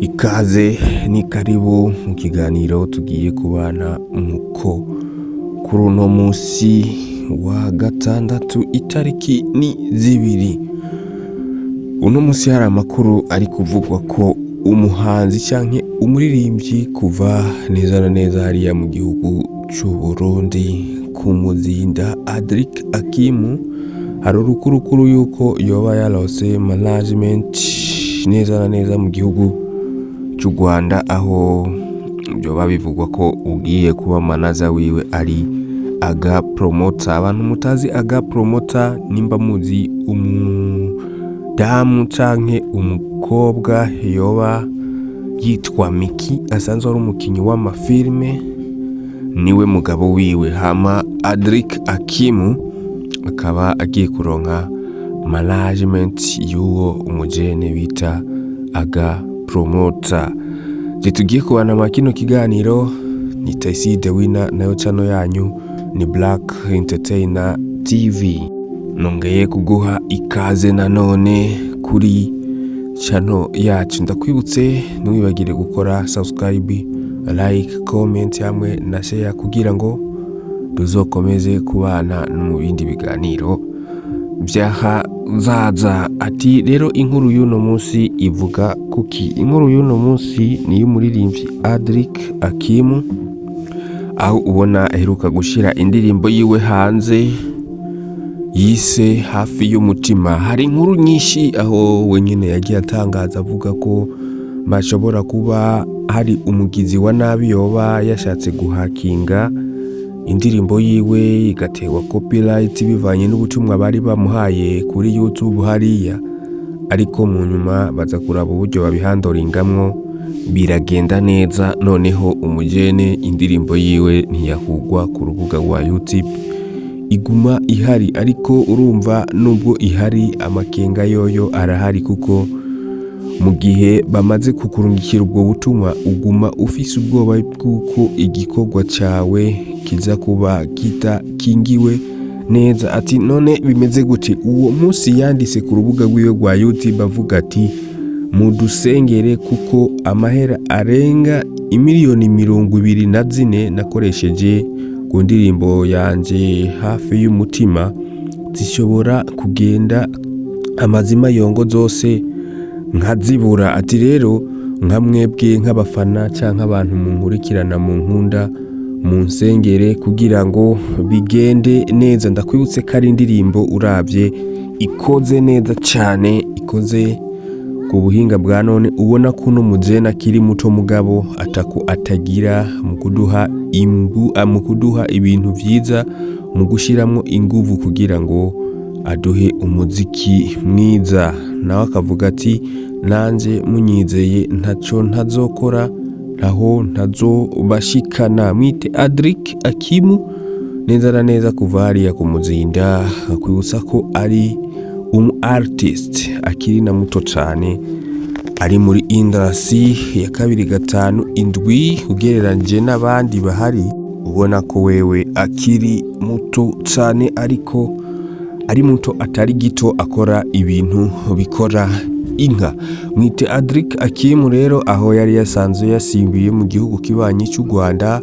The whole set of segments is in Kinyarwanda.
Ikaze ni karibu mu kiganiro tugiye kubana muko kuri uno musi wa gatandatu itariki ni 2. Uno musi hari amakuru ari kuvugwa ko umuhanzi canke umuririmbyi kuva neza na neza hariya mu gihugu c'u Burundi ku Muzinda Adric Akimu hari urukurukuru yuko yoba yarose management neza na neza mu gihugu c'u Rwanda, aho byoba bivugwa ko ugiye kuba manager wiwe ari Aga Promoter. Abantu mutazi Aga Promoter nimba muzi umudamu canke umukobwa yoba yitwa Miki asanzwe ari umukinyi w'amafilme, niwe mugabo wiwe. Hama Adric Akimu akaba agiye kuronka management y'uwo umujene bita Aga Promoter. Tugiye kubana mu kino kiganiro ni Taisi The Winner, nayo channel yanyu ni Black Entertainer TV. Nongeye kuguha ikaze nanone kuri channel yacu. Ndakwibutse ntiwibagire gukora subscribe, like, comment hamwe na share kugira ngo tuzokomeze kubana no mu bindi biganiro vyahazaza. Ati rero inkuru y'uno munsi ivuga kuki? Inkuru y'uno munsi ni y'umuririmbyi Adric Akimu, aho ubona aheruka gushira indirimbo yiwe hanze yise Hafi y'umutima. Hari inkuru nyinshi aho wenyine yagiye atangaza avuga ko bashobora kuba hari umugizi wa nabi yoba yashatse guhakinga indirimbo yiwe igatewa copyright bivanye n'ubutumwa bari bamuhaye kuri YouTube hariya, ariko mu nyuma baza kuraba uburyo babihandoringamwo biragenda neza. Noneho umujene indirimbo yiwe ntiyahugwa ku rubuga rwa YouTube, iguma ihari. Ariko urumva nubwo ihari amakenga yoyo arahari, kuko mu gihe bamaze kukurungikira ubwo butumwa uguma ufise ubwoba bw'uko igikorwa cawe kiza kuba kingiwe neza. Ati none bimeze gute? Uwo munsi yanditse ku rubuga rwiwe rwa YouTube avuga ati mudusengere kuko amahera arenga imiliyoni 24 nakoresheje ku ndirimbo yanje Hafi y'umutima zishobora kugenda amazima yongo zose nkazibura. Ati rero nka mwebwe nk'abafana canke abantu munkurikirana mu nkunda munsengere kugira ngo bigende neza. Ndakwibutse ko ari indirimbo uravye ikoze neza cane, ikoze ku buhinga bwa none, ubona ko no mujena kiri muto mugabo atagira mu kuduha ibintu vyiza, mu gushiramwo inguvu kugira ngo aduhe umuziki mwiza. Nawe akavuga ati nanje munyizeye ntaco ntazokora aho ntazobashikana. Mwite Adric Akimu neza na neza kuva hariya ku Muzinda. Akwibutsa ko ari artist akiri na muto cane, ari muri industry ya 257 ugereranyije n'abandi bahari. Ubona ko wewe akiri muto cane, ariko ari muto atari gito, akora ibintu bikora inka. Mwite Adric Akimu rero aho yari yasanzwe yasimbiye mu gihugu kibanyi cy'u Rwanda,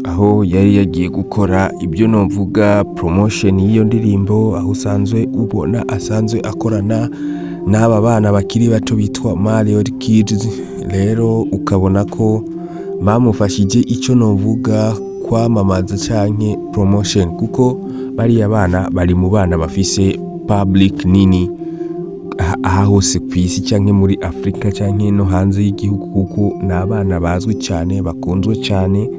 aho yari yagiye gukora ibyo novuga promotion y'iyo ndirimbo, aho usanzwe ubona asanzwe akorana n'aba bana bakiri bato bitwa Mario Kids. Rero ukabona ko bamufashije icyo novuga kwamamaza canke promotion, kuko bariya bana bari mu bana bafise public nini aha hose kw'isi canke muri Afrika canke no hanze y'igihugu, kuko n'abana bazwi cyane bakunzwe cyane.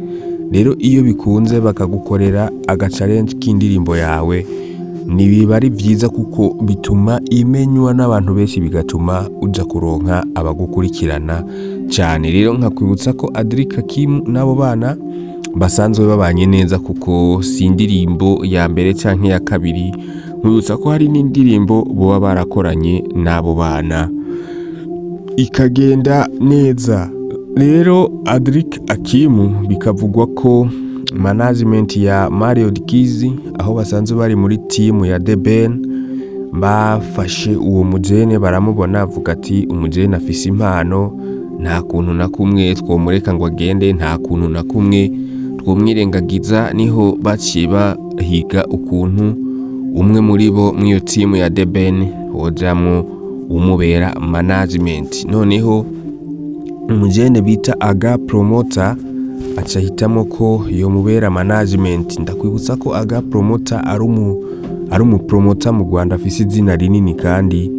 Rero iyo bikunze bakagukorera agachallenge k'indirimbo yawe nibiba ari vyiza, kuko bituma imenywa n'abantu benshi, bigatuma uja kuronka abagukurikirana cyane. Rero nkakwibutsa ko Adric Akimu n'abo bana basanzwe babanye neza, kuko si indirimbo ya mbere canke ya kabiri. Nkwibutsa ko hari n'indirimbo boba barakoranye n'abo bana ikagenda neza. Rero Adric Akimu bikavugwa ko management ya Mario Kids, aho basanzwe bari muri team ya The Ben, bafashe uwo mujene baramubona avuga ati umujene afise impano nta kuntu na kumwe twomureka ngo agende, nta kuntu na kumwe twomwirengagiza. Niho baciye bahiga ukuntu umwe muri bo mw'iyo timu ya The Ben wojamwo umubera management. Noneho umujene bita Aga Promoter aca hitamo ko yo mubera management. Ndakwibutsa ko Aga Promoter ari umu promoter mu Rwanda afise izina rinini kandi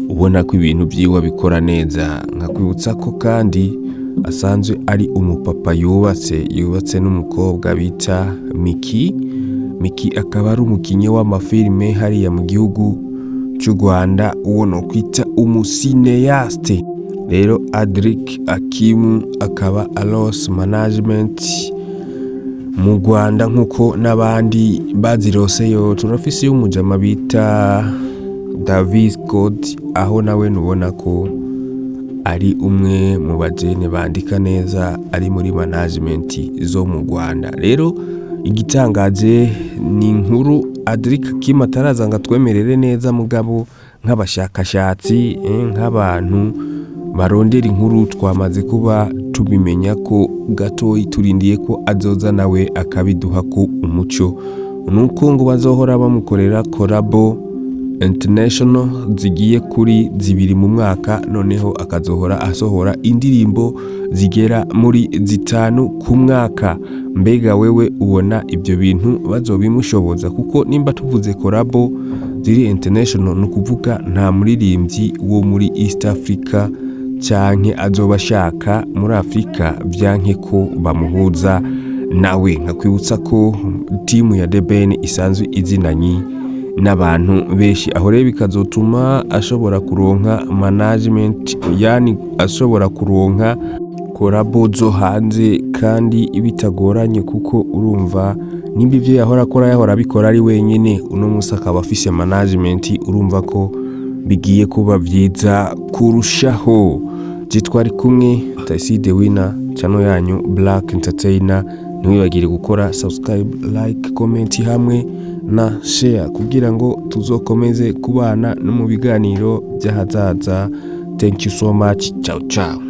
ubona ko ibintu byiwe bikora neza. Nkakwibutsa ko kandi asanzwe ari umupapa yubatse n'umukobwa bita Miki akaba ari umukinyi w'amafilime hariya mu gihugu cy'u Rwanda, uwo no kwita umusineyaste. Rero Adric Akimu akaba aros management mu Rwanda nkuko n'abandi baziroseyo. Turafise umujama bita Davis Code, aho nawe nubona ko ari umwe mu bajene bandika neza, ari muri management zo mu Rwanda. Rero igitangaje ni inkuru Adric Akimu ataraza ngo atwemerere neza, mugabo nk'abashakashatsi nk'abantu barondera inkuru twamaze kuba tubimenya ko gatoyi, turindiye ko azoza nawe akabiduha ko umuco. Nuko ngo bazohora bamukorera collabo international zigiye kuri 2 mu mwaka, noneho akazohora asohora indirimbo zigera muri 5 ku mwaka. Mbega wewe ubona ibyo bintu bazobimushoboza? Kuko nimba tuvuze collabo ziri international nukuvuga nta muririmbyi wo muri East Africa canke azobashaka muri Afrika byanke ko bamuhuza nawe. Nkakwibutsa ko timu ya The Ben isanzwe izinanyi n'abantu benshi, aho rero bikazotuma ashobora kuronka management, yani ashobora kuronka collabo zo hanze kandi bitagoranye, kuko urumva nimba ivyo yahora abikora ari wenyene, uno musi akaba afise management, urumva ko bigiye kuba vyiza kurushaho. Twari kumwe Taysi The Winner, channel yanyu Black Entertainer. Ntiwibagire gukora subscribe, like, comment hamwe na share kugira ngo tuzokomeze kubana no mu biganiro by'ahazaza. Thank you so much. Ciao ciao.